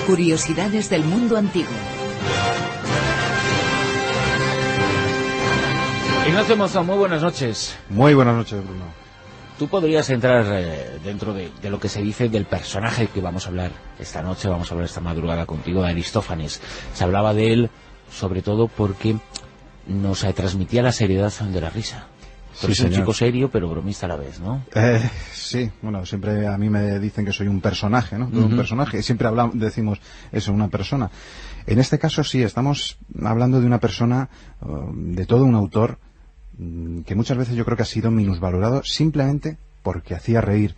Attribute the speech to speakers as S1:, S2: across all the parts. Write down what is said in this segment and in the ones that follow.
S1: Curiosidades del mundo antiguo.
S2: Ignacio Monzón, muy buenas noches.
S3: Muy buenas noches, Bruno.
S2: Tú podrías entrar dentro de lo que se dice del personaje que vamos a hablar esta noche, vamos a hablar esta madrugada contigo, de Aristófanes. Se hablaba de él, sobre todo porque nos transmitía la seriedad de la risa. Pero sí, es un chico serio, pero bromista a la vez, ¿no?
S3: Sí, bueno, siempre a mí me dicen que soy un personaje, ¿no? Un personaje, siempre decimos eso, una persona. En este caso sí, estamos hablando de una persona, de todo un autor, que muchas veces yo creo que ha sido minusvalorado simplemente porque hacía reír,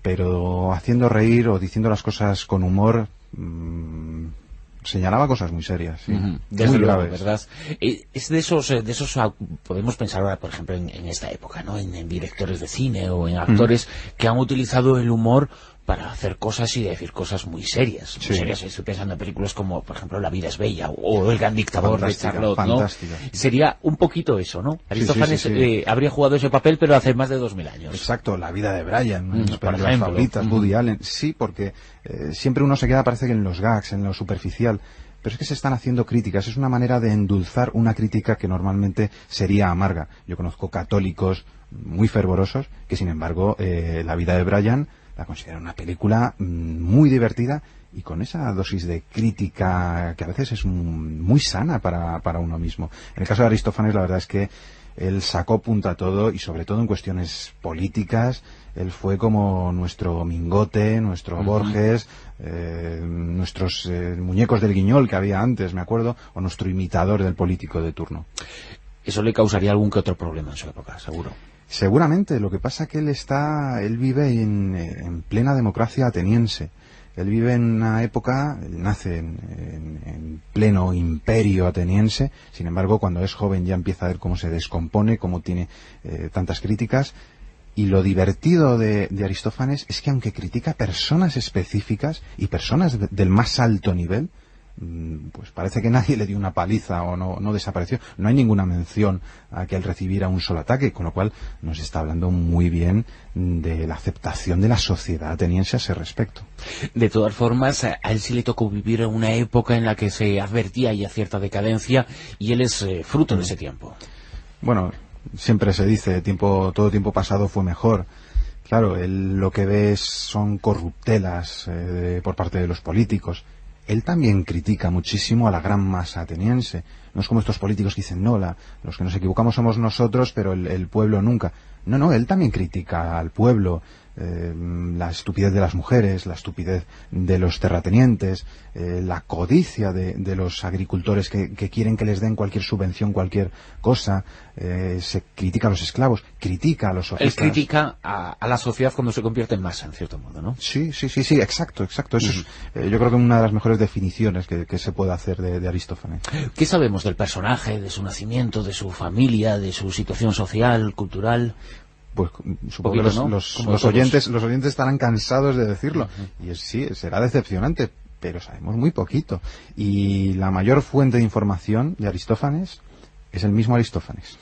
S3: pero haciendo reír o diciendo las cosas con humor, señalaba cosas muy serias, sí.
S2: Desde
S3: muy
S2: luego,
S3: graves.
S2: ¿verdad? Es de esos, podemos pensar ahora, por ejemplo, en esta época, ¿no? En directores de cine o en actores que han utilizado el humor para hacer cosas y decir cosas muy serias. Muy serias. Estoy pensando en películas como, por ejemplo, La vida es bella o El gran dictador de Charlotte, ¿no?
S3: Fantástica.
S2: Sería un poquito eso, ¿no? Aristófanes habría jugado ese papel, pero hace más de 2000 años.
S3: Exacto, La vida de Brian, una de mis películas
S2: ejemplo.
S3: favoritas, Woody Allen. Sí, porque siempre uno se queda, parece que en los gags, en lo superficial. Pero es que se están haciendo críticas, es una manera de endulzar una crítica que normalmente sería amarga. Yo conozco católicos muy fervorosos que, sin embargo, La vida de Brian la consideran una película muy divertida y con esa dosis de crítica que a veces es muy sana para uno mismo. En el caso de Aristófanes, la verdad es que él sacó punta a todo y sobre todo en cuestiones políticas. Él fue como nuestro Mingote, nuestro Borges, nuestros muñecos del Guiñol que había antes, me acuerdo, o nuestro imitador del político de turno.
S2: Eso le causaría algún que otro problema en su época, seguro.
S3: Seguramente, lo que pasa que él vive en plena democracia ateniense. Él vive en una época, él nace en pleno imperio ateniense, sin embargo, cuando es joven ya empieza a ver cómo se descompone, cómo tiene tantas críticas. Y lo divertido de Aristófanes es que aunque critica personas específicas y personas del más alto nivel, pues parece que nadie le dio una paliza o no desapareció. No hay ninguna mención a que él recibiera un solo ataque, con lo cual nos está hablando muy bien de la aceptación de la sociedad ateniense a ese respecto.
S2: De todas formas, a él sí le tocó vivir una época en la que se advertía ya cierta decadencia y él es fruto de ese tiempo.
S3: Bueno, siempre se dice, todo tiempo pasado fue mejor. Claro, él lo que ve son corruptelas por parte de los políticos. Él también critica muchísimo a la gran masa ateniense. No es como estos políticos que dicen, no, los que nos equivocamos somos nosotros, pero el pueblo nunca. No, él también critica al pueblo, la estupidez de las mujeres, la estupidez de los terratenientes, la codicia de los agricultores que quieren que les den cualquier subvención, cualquier cosa. Se critica a los esclavos, critica a los sofistas.
S2: Él critica a la sociedad cuando se convierte en masa, en cierto modo, ¿no?
S3: Sí, exacto. Eso es, yo creo que una de las mejores definiciones que se puede hacer de Aristófanes.
S2: ¿Qué sabemos del personaje, de su nacimiento, de su familia, de su situación social, cultural?
S3: Pues supongo que los oyentes estarán cansados de decirlo. Y sí, será decepcionante, pero sabemos muy poquito. Y la mayor fuente de información de Aristófanes es el mismo Aristófanes.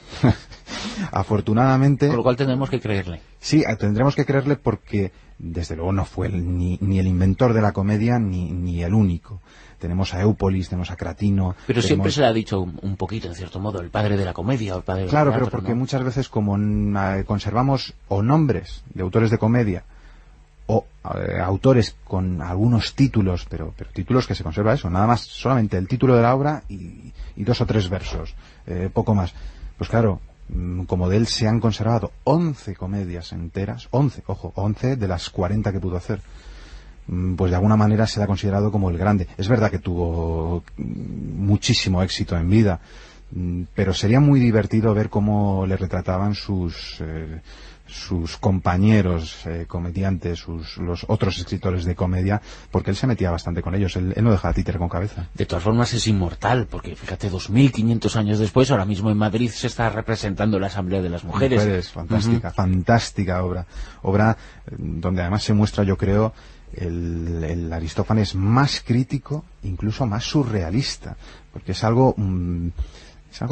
S3: Afortunadamente...
S2: Por lo cual tendremos que creerle.
S3: Sí, tendremos que creerle porque, desde luego, no fue ni el inventor de la comedia ni el único. Tenemos a Éupolis, tenemos a Cratino...
S2: Pero siempre se le ha dicho un poquito, en cierto modo, el padre de la comedia o el padre del
S3: Claro,
S2: teatro,
S3: pero porque
S2: ¿no?
S3: muchas veces como conservamos o nombres de autores de comedia o autores con algunos títulos, pero títulos que se conserva eso, nada más, solamente el título de la obra y 2 o 3 versos, poco más. Pues claro, como de él se han conservado 11 comedias enteras, 11 de las 40 que pudo hacer, pues de alguna manera se le ha considerado como el grande. Es verdad que tuvo muchísimo éxito en vida, pero sería muy divertido ver cómo le retrataban sus compañeros comediantes, los otros escritores de comedia, porque él se metía bastante con ellos, él no dejaba títere con cabeza.
S2: De todas formas es inmortal, porque fíjate, 2500 años después, ahora mismo en Madrid se está representando la Asamblea de las Mujeres.
S3: Fantástica obra donde además se muestra, yo creo, el Aristófanes más crítico, incluso más surrealista, porque es algo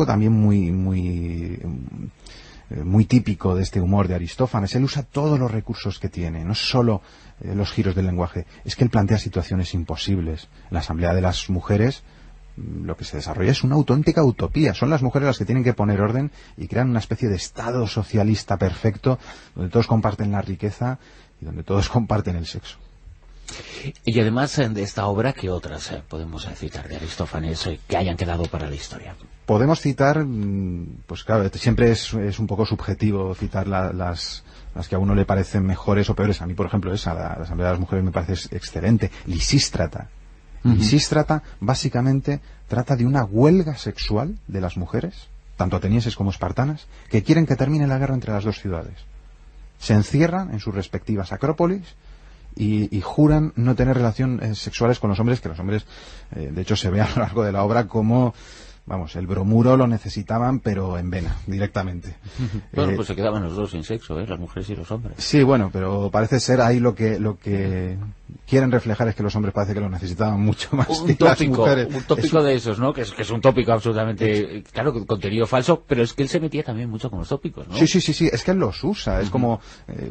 S3: también muy muy típico de este humor de Aristófanes. Él usa todos los recursos que tiene, no solo los giros del lenguaje, es que él plantea situaciones imposibles. En la Asamblea de las Mujeres lo que se desarrolla es una auténtica utopía. Son las mujeres las que tienen que poner orden y crean una especie de estado socialista perfecto donde todos comparten la riqueza y donde todos comparten el sexo.
S2: Y además de esta obra, ¿qué otras podemos citar de Aristófanes que hayan quedado para la historia?
S3: Podemos citar, pues claro, siempre es un poco subjetivo citar las que a uno le parecen mejores o peores. A mí, por ejemplo, esa, la Asamblea de las Mujeres, me parece excelente. Lisístrata. Lisístrata básicamente trata de una huelga sexual de las mujeres, tanto atenienses como espartanas, que quieren que termine la guerra entre las dos ciudades. Se encierran en sus respectivas acrópolis y juran no tener relaciones sexuales con los hombres, que los hombres, de hecho, se ve a lo largo de la obra como... Vamos, el bromuro lo necesitaban, pero en vena, directamente.
S2: Bueno, pues se quedaban los dos sin sexo, las mujeres y los hombres.
S3: Sí, bueno, pero parece ser ahí lo que quieren reflejar es que los hombres parece que lo necesitaban mucho más que las mujeres.
S2: Un tópico de esos, ¿no? Que es un tópico absolutamente, claro, contenido falso, pero es que él se metía también mucho con los tópicos, ¿no?
S3: Sí, es que él los usa. Es como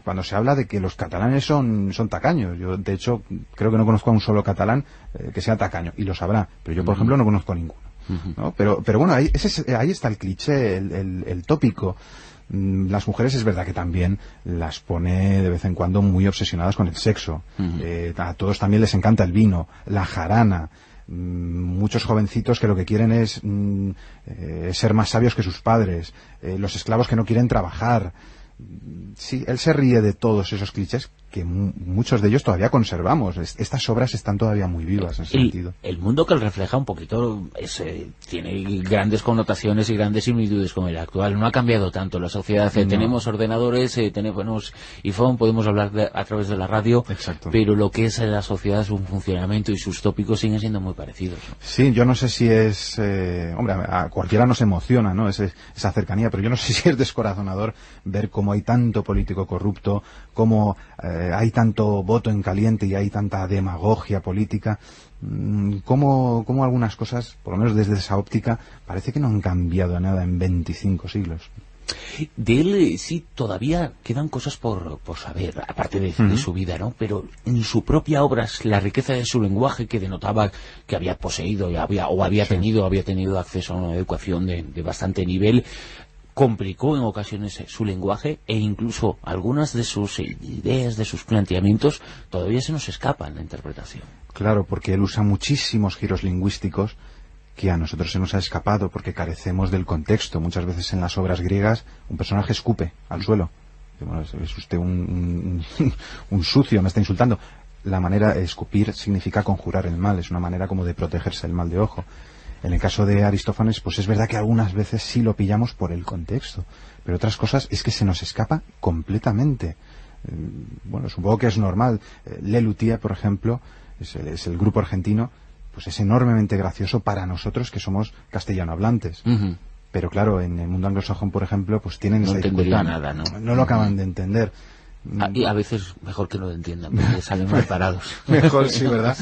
S3: cuando se habla de que los catalanes son tacaños. Yo, de hecho, creo que no conozco a un solo catalán que sea tacaño, y lo sabrá, pero yo, por ejemplo, no conozco a ninguno. ¿No? Pero bueno, ahí está el cliché, el tópico. Las mujeres es verdad que también las pone de vez en cuando muy obsesionadas con el sexo. A todos también les encanta el vino, la jarana. Muchos jovencitos que lo que quieren es ser más sabios que sus padres. Los esclavos que no quieren trabajar. Sí, él se ríe de todos esos clichés que muchos de ellos todavía conservamos. Estas obras están todavía muy vivas en ese sentido.
S2: El mundo que él refleja un poquito tiene grandes connotaciones y grandes similitudes con el actual. No ha cambiado tanto la sociedad. No. Tenemos ordenadores, tenemos iPhone, podemos hablar a través de la radio. Exacto. Pero lo que es la sociedad, su funcionamiento y sus tópicos siguen siendo muy parecidos, ¿no?
S3: Sí, yo no sé si es... hombre, a cualquiera nos emociona, ¿no? Esa cercanía, pero yo no sé si es descorazonador ver cómo hay tanto político corrupto, cómo hay tanto voto en caliente y hay tanta demagogia política, cómo algunas cosas, por lo menos desde esa óptica, parece que no han cambiado nada en 25 siglos.
S2: De él sí todavía quedan cosas por saber, aparte de su vida, ¿no? Pero en su propia obra, la riqueza de su lenguaje, que denotaba que había poseído había tenido acceso a una educación de bastante nivel, complicó en ocasiones su lenguaje, e incluso algunas de sus ideas, de sus planteamientos, todavía se nos escapan la interpretación.
S3: Claro, porque él usa muchísimos giros lingüísticos que a nosotros se nos ha escapado porque carecemos del contexto. Muchas veces en las obras griegas un personaje escupe al suelo. Bueno, es usted un sucio, me está insultando. La manera de escupir significa conjurar el mal, es una manera como de protegerse del mal de ojo. En el caso de Aristófanes, pues es verdad que algunas veces sí lo pillamos por el contexto, pero otras cosas es que se nos escapa completamente. Bueno, supongo que es normal. Lelutier, por ejemplo, es el grupo argentino, pues es enormemente gracioso para nosotros que somos castellano hablantes. Pero claro, en el mundo anglosajón, por ejemplo, pues tienen esa dificultad.
S2: Nada, ¿no?
S3: No lo acaban de entender.
S2: Y a veces mejor que no lo entiendan, porque salen mal parados.
S3: Mejor, sí, ¿verdad?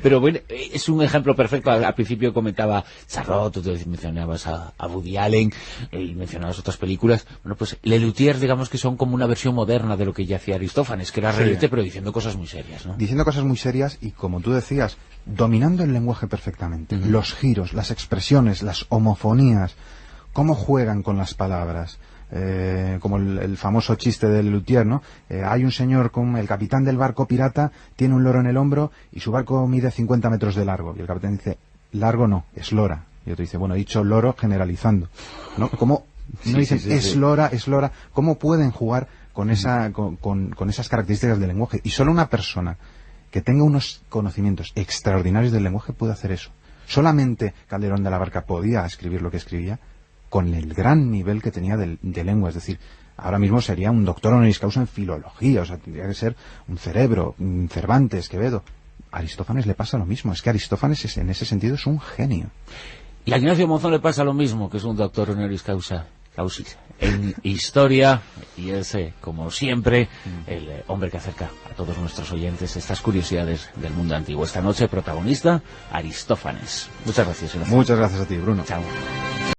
S2: Pero bueno, es un ejemplo perfecto. Al principio comentaba Charlotte, tú mencionabas a Woody Allen y mencionabas otras películas. Bueno, pues Lelutier, digamos que son como una versión moderna de lo que ya hacía Aristófanes, que era reírte, pero diciendo cosas muy serias, ¿no? Diciendo
S3: cosas muy serias y, como tú decías, dominando el lenguaje perfectamente. Los giros, las expresiones, las homofonías, cómo juegan con las palabras. Como el famoso chiste de Lelutier, ¿no? Hay un señor, el capitán del barco pirata, tiene un loro en el hombro y su barco mide 50 metros de largo. Y el capitán dice, largo no, es lora. Y otro dice, bueno, he dicho loro generalizando, ¿no? ¿Cómo no dicen es lora? ¿Cómo pueden jugar con esas características del lenguaje? Y solo una persona que tenga unos conocimientos extraordinarios del lenguaje puede hacer eso. Solamente Calderón de la Barca podía escribir lo que escribía con el gran nivel que tenía de lengua. Es decir, ahora mismo sería un doctor honoris causa en filología, o sea, tendría que ser un cerebro, Cervantes, Quevedo. A Aristófanes le pasa lo mismo, es que Aristófanes en ese sentido es un genio.
S2: Y a Ignacio Monzón le pasa lo mismo, que es un doctor honoris causa en historia, y es, como siempre, el hombre que acerca a todos nuestros oyentes estas curiosidades del mundo antiguo. Esta noche, protagonista, Aristófanes. Muchas gracias, Ignacio.
S3: Muchas gracias a ti, Bruno.
S2: Chao.